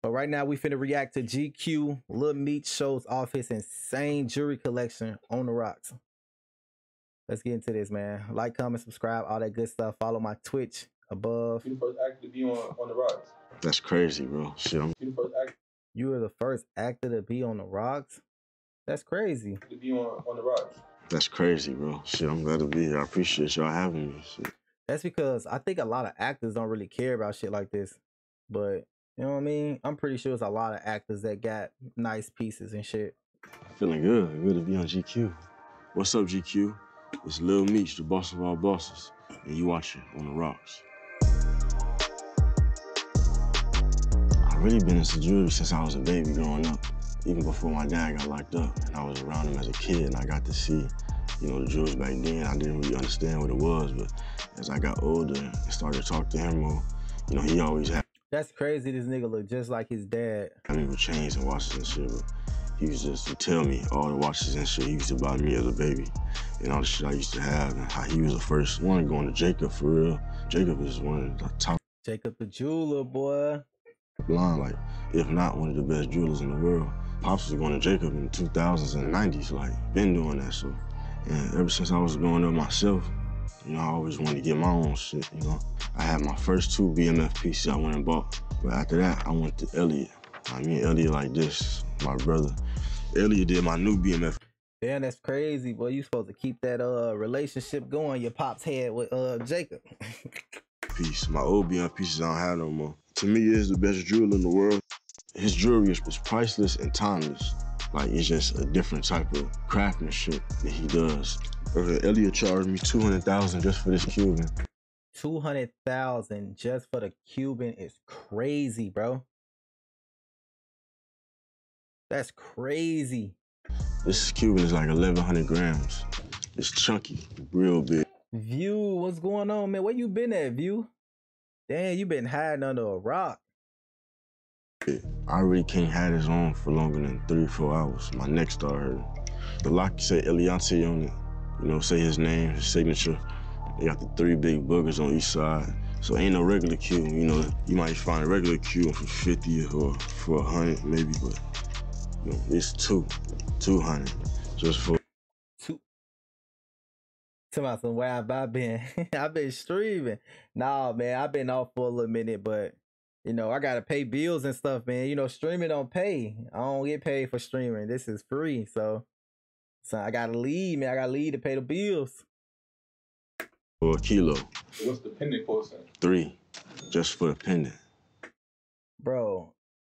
But right now, we finna react to GQ. Lil Meech shows off his insane jewelry collection on the rocks. Let's get into this, man. Like, comment, subscribe, all that good stuff. Follow my Twitch above. You the first actor to be on the rocks. That's crazy, bro. Shit, You were the first actor to be on the rocks? That's crazy. To be on the rocks. That's crazy, bro. Shit, I'm glad to be here. I appreciate y'all having me. Shit. That's because I think a lot of actors don't really care about shit like this. But, you know what I mean? I'm pretty sure it's a lot of actors that got nice pieces and shit. Feeling good. Good to be on GQ. What's up, GQ? It's Lil Meech, the boss of all bosses. And you watching On the Rocks. I've really been into jewelry since I was a baby growing up. Even before my dad got locked up. And I was around him as a kid and I got to see, you know, the jewelry back then. I didn't really understand what it was, but as I got older and started to talk to him more, you know, he always had. That's crazy. This nigga look just like his dad. I mean, with chains and watches and shit, but he was just to tell me all the watches and shit he used to buy me as a baby and all the shit I used to have and how he was the first one going to Jacob for real. Jacob is one of the top. Jacob the jeweler, boy. Blind, like, if not one of the best jewelers in the world. Pops was going to Jacob in the 2000s and 90s, like, been doing that, so. And ever since I was growing up myself, you know, I always wanted to get my own shit, you know. I had my first 2 BMF pieces I went and bought, but after that, I went to Elliot. I mean, Elliot like this, my brother. Elliot did my new BMF. Damn, that's crazy, boy. You supposed to keep that relationship going your pops had with Jacob. Piece. My old BMF pieces I don't have no more. To me, he is the best jeweler in the world. His jewelry is priceless and timeless. Like, it's just a different type of craftsmanship that he does. Elliot charged me $200,000 just for this Cuban. $200,000 just for the Cuban is crazy, bro. That's crazy. This Cuban is like 1,100 grams. It's chunky, real big. View, what's going on, man? Where you been at, View? Damn, you been hiding under a rock. I really can't have this on for longer than 3 or 4 hours. My neck started hurting. The lock say Eliante on it. You know, say his name, his signature. They got the 3 big boogers on each side. So ain't no regular Cuban. You know, you might find a regular Cuban for 50 or for 100 maybe, but you know, it's 200 just for. Tell me some where I've been. I've been streaming. Nah, man, I've been off for a little minute, but you know, I gotta pay bills and stuff, man. You know, streaming don't pay. I don't get paid for streaming. This is free, so I gotta leave, man. I gotta leave to pay the bills. For a kilo. What's the pendant costing? 3, just for the pendant. Bro,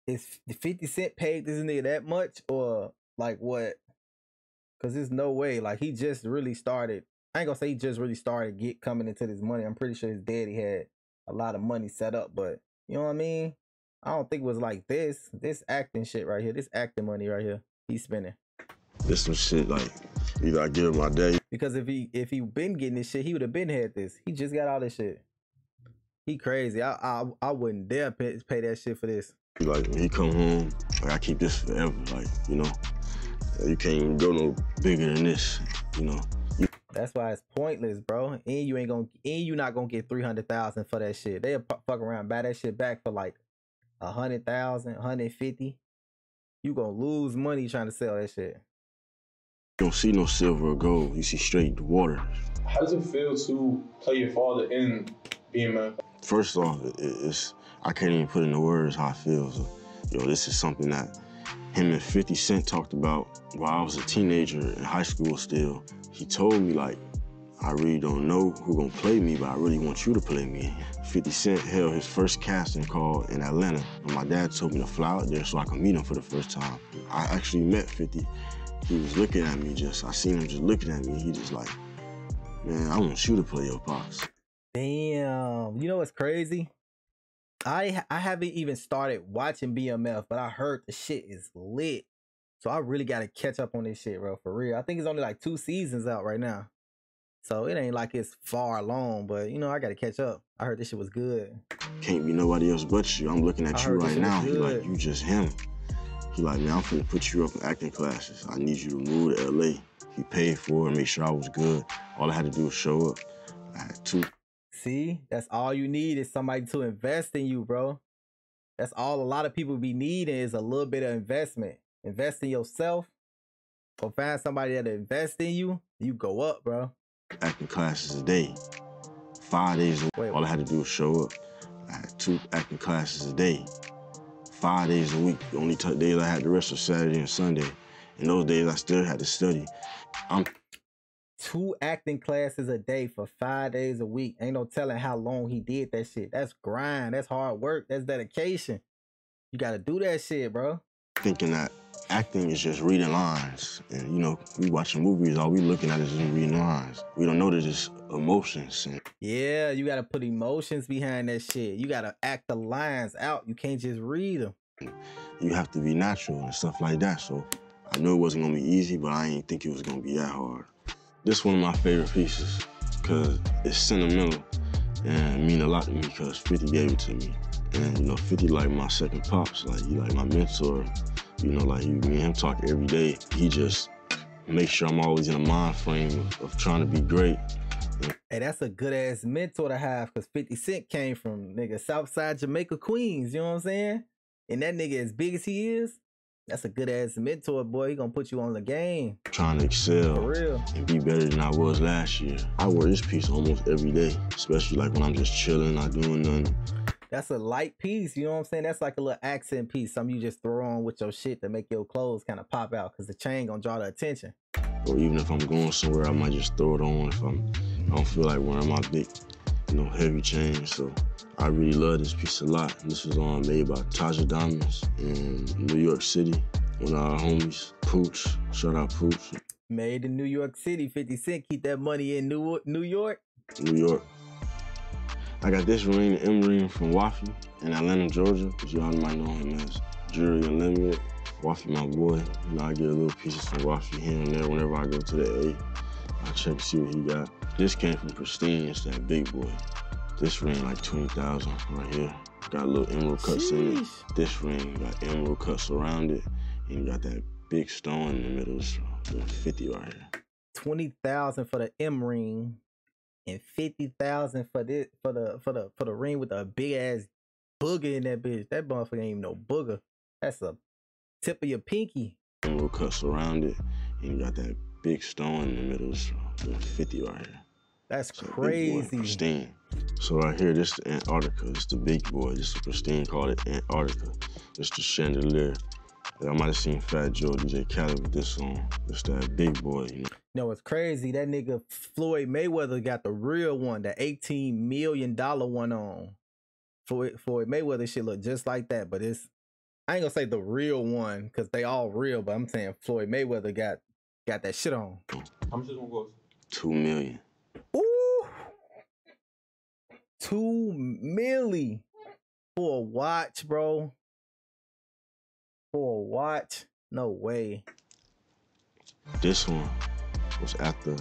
is the 50 Cent paid this nigga that much, or like what? Cause there's no way. Like, he just really started. I ain't gonna say he just really started coming into this money. I'm pretty sure his daddy had a lot of money set up, but you know what I mean? I don't think it was like this acting shit right here. This acting money right here. He's spending. This some shit like either I give him my day. Because if he been getting this shit, he would have been had this. He just got all this shit. He crazy. I wouldn't dare pay that shit for this. Like, when he come home, like, I keep this forever. Like, you know, you can't even go no bigger than this. You know. That's why it's pointless, bro. And you not gonna get 300,000 for that shit. They'll fuck around, buy that shit back for like 100,000, 150. You gonna lose money trying to sell that shit. You don't see no silver or gold. You see straight water. How does it feel to play your father in BMF? First off, I can't even put into words how I feel. So, yo, this is something that him and 50 Cent talked about while I was a teenager in high school still. He told me, like, I really don't know who gonna play me, but I really want you to play me. 50 Cent held his first casting call in Atlanta, and my dad told me to fly out there so I could meet him for the first time. I actually met 50. He was looking at me I seen him just looking at me. He just like, man, I want you to play your pops. Damn, you know what's crazy? I haven't even started watching BMF, but I heard the shit is lit. So I really got to catch up on this shit, bro, for real. I think it's only like 2 seasons out right now. So it ain't like it's far along, but you know, I got to catch up. I heard this shit was good. Can't be nobody else but you. I'm looking at you right now. He like, you just him. He like, man, I'm finna put you up in acting classes. I need you to move to LA. He paid for it, make sure I was good. All I had to do was show up. I had 2. See, that's all you need is somebody to invest in you, bro. That's all a lot of people be needing is a little bit of investment. Invest in yourself or find somebody that invest in you, you go up, bro. Acting classes a day, 5 days a week. Wait. All I had to do was show up. I had 2 acting classes a day, 5 days a week. The only days I had the rest was Saturday and Sunday. And those days I still had to study. 2 acting classes a day for 5 days a week. Ain't no telling how long he did that shit. That's grind. That's hard work. That's dedication. You gotta do that shit, bro. Thinking that acting is just reading lines. And, you know, we watching movies, all we looking at is just reading lines. We don't know that it's emotions. Yeah, you gotta put emotions behind that shit. You gotta act the lines out. You can't just read them. You have to be natural and stuff like that. So I knew it wasn't gonna be easy, but I didn't think it was gonna be that hard. This one of my favorite pieces because it's sentimental and mean a lot to me because 50 gave it to me. And, you know, 50 like my second pops, like he like my mentor. You know, like me and him talk every day. He just makes sure I'm always in a mind frame of trying to be great. Hey, that's a good ass mentor to have because 50 Cent came from nigga Southside Jamaica, Queens. You know what I'm saying? And that nigga as big as he is, that's a good ass mentor, boy. He gonna put you on the game. Trying to excel For real. and be better than I was last year. I wear this piece almost every day, especially like when I'm just chilling, not doing nothing. That's a light piece, you know what I'm saying? That's like a little accent piece, something you just throw on with your shit to make your clothes kind of pop out because the chain gonna draw the attention. Or even if I'm going somewhere, I might just throw it on if I don't feel like wearing my big, you know, heavy chain. So I really love this piece a lot. This was made by Taja Diamonds in New York City. One of our homies, Pooch. Shout out Pooch. Made in New York City. 50 Cent keep that money in New York. New York. I got this ring, the M ring from Wafi in Atlanta, Georgia, because y'all might know him as Jury Unlimited. Wafi, my boy. You know, I get a little pieces from Wafi here and there whenever I go to the A. I check and see what he got. This came from Pristine. It's that big boy. This ring like 20,000 right here. Got little emerald cuts in it. This ring got emerald cuts around it, and you got that big stone in the middle. So the 50 right here. 20,000 for the M ring, and 50,000 for the ring with a big ass booger in that bitch. That motherfucker ain't even no booger. That's a tip of your pinky. Emerald cuts around it, and you got that big stone in the middle. So the 50 right here. That's so crazy. Pristine. So right here, this is the Antarctica. It's the big boy. This is Pristine, called it Antarctica. This the chandelier. I might have seen Fat Joe, DJ Khaled with this song. It's that big boy, you know. No, it's crazy. That nigga Floyd Mayweather got the real one, the $18 million one on. Floyd Mayweather shit look just like that, but it's, I ain't gonna say the real one because they all real, but I'm saying Floyd Mayweather got that shit on. How much is it gonna cost? $2 million. Ooh, $2 million for a watch, bro. For a watch? No way. This one was after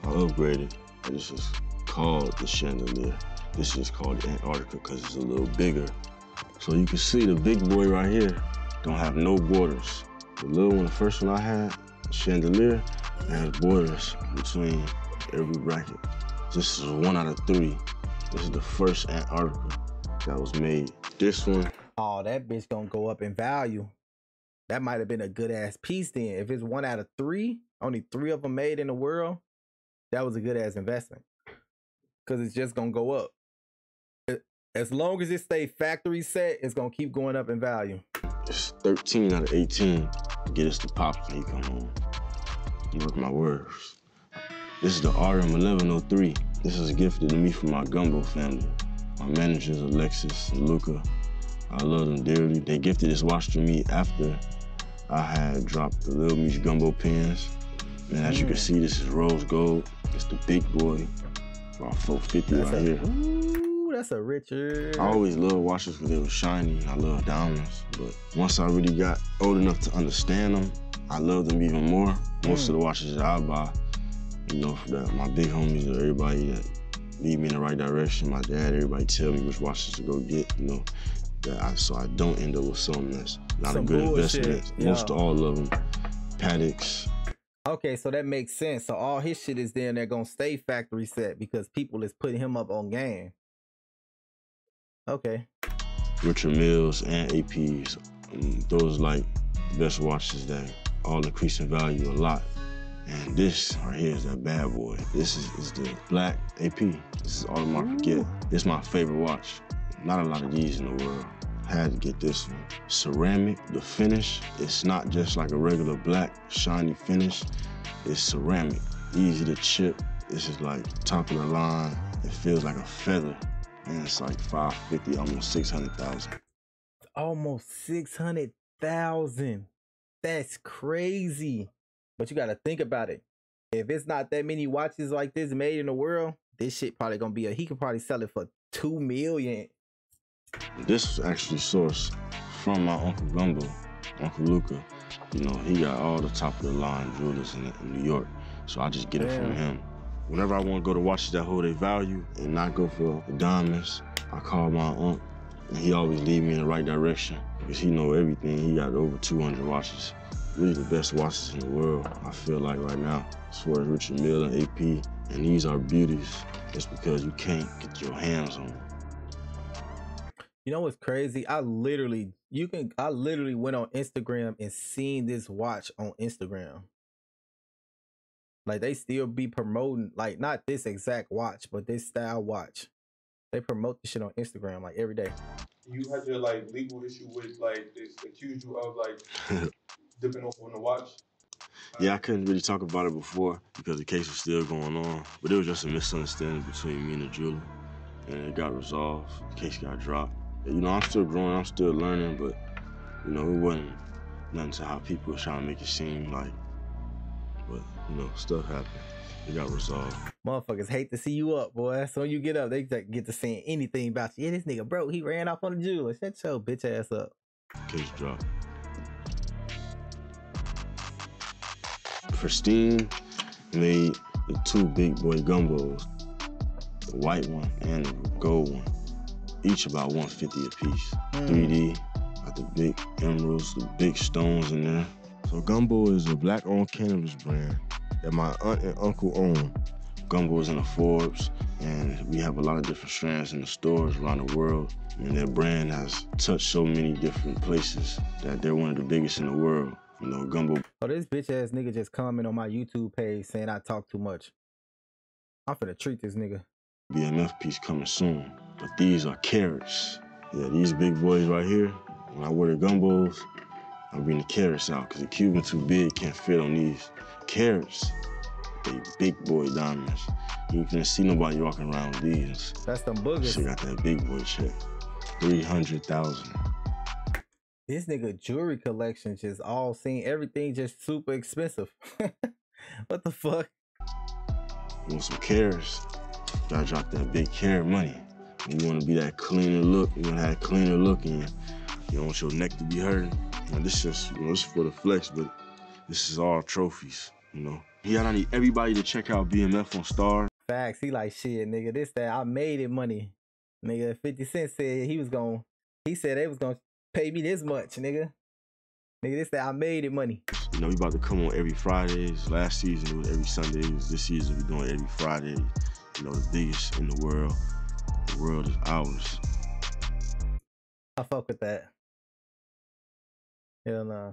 I upgraded. This is called the chandelier. This is called the Antarctica because it's a little bigger. So you can see the big boy right here don't have no borders. The little one, the first one I had, the chandelier, has borders between every bracket. This is 1 out of 3. This is the first Antarctica that was made. This one. Oh, that bitch gonna go up in value. That might have been a good ass piece then. If it's 1 out of 3, only 3 of them made in the world, that was a good ass investment. Cause it's just gonna go up. As long as it stay factory set, it's gonna keep going up in value. It's 13 out of 18. Get us the pops when you come home. Work my words. This is the RM1103. This is gifted to me from my gumbo family. My managers, Alexis and Luca. I love them dearly. They gifted this watch to me after I had dropped the Lil Meech gumbo pins. And as you can see, this is rose gold. It's the big boy, about 450 right here. Ooh, that's a Richard. I always loved watches because they were shiny. I love diamonds. But once I really got old enough to understand them, I love them even more. Most of the watches that I buy, you know, for that, my big homies or everybody that lead me in the right direction, my dad, everybody tell me which watches to go get, you know. So I don't end up with something that's not a good investment. Most of all of them, Paddocks. Okay, so that makes sense. So all his shit is then they're gonna stay factory set because people is putting him up on game. Okay. Richard Milles and APs. Those like best watches that all increase in value a lot. And this right here is that bad boy. This is the black AP. This is Audemars Piguet. It's my favorite watch. Not a lot of these in the world. Had to get this one. Ceramic, the finish, it's not just like a regular black, shiny finish. It's ceramic, easy to chip. This is like top of the line. It feels like a feather. And it's like 550, almost 600,000. Almost 600,000. That's crazy. But you gotta think about it. If it's not that many watches like this made in the world, this shit probably gonna be he could probably sell it for $2 million. This was actually sourced from my Uncle Gumbo, Uncle Luca. You know, he got all the top of the line jewelers in New York. So I just get it from him. Whenever I want to go to watches that hold their value and not go for the diamonds, I call my uncle, and he always lead me in the right direction because he know everything. He got over 200 watches. Really the best watches in the world, I feel like right now, as far as Richard Mille and AP. And these are beauties. It's because you can't get your hands on them. You know what's crazy? I literally went on Instagram and seen this watch on Instagram. Like they still be promoting, like not this exact watch, but this style watch. They promote this shit on Instagram like every day. You had your like legal issue with like they accused you of like dipping off on the watch. Yeah, I couldn't really talk about it before because the case was still going on. But it was just a misunderstanding between me and the jeweler, and it got resolved. The case got dropped. You know, I'm still growing, I'm still learning, but you know, it wasn't nothing to how people were trying to make it seem like. But you know, stuff happened. It got resolved. Motherfuckers hate to see you up, boy. So when you get up, they get to saying anything about you. Yeah, this nigga broke. He ran off on the jeweler. Shut your bitch ass up. Case dropped. Pristine made the two big boy gumbos, the white one and the gold one, each about $150 a piece. 3D, got the big emeralds, the big stones in there. So Gumbo is a black-owned cannabis brand that my aunt and uncle own. Gumbo is in the Forbes, and we have a lot of different strands in the stores around the world. And their brand has touched so many different places that they're one of the biggest in the world. You know, Gumbo. Oh, this bitch ass nigga just comment on my YouTube page saying I talk too much. I'm finna treat this nigga. BMF piece coming soon. But these are carats. Yeah, these big boys right here, when I wear the Gumbos, I bring the carats out because the Cuban too big, can't fit on these. Carats, they big boy diamonds. You can't see nobody walking around with these. That's them boogers. She got that big boy check. 300,000. This nigga jewelry collection just all seen everything just super expensive. What the fuck? You want some carats? Gotta drop that big carat money. You wanna be that cleaner look, you wanna have a cleaner look and you don't want your neck to be hurting. You know, this just, you know, this is for the flex, but this is all trophies, you know. Yeah, I need everybody to check out BMF on Star. Facts, he like shit, nigga. This, that, I made it money. Nigga, 50 Cent said he said they was gonna pay me this much, nigga. Nigga, this, that, I made it money. You know, we about to come on every Fridays. Last season, it was every Sundays. This season, we're doing every Friday. You know, the biggest in the world. The world is ours. I fuck with that. Hell nah.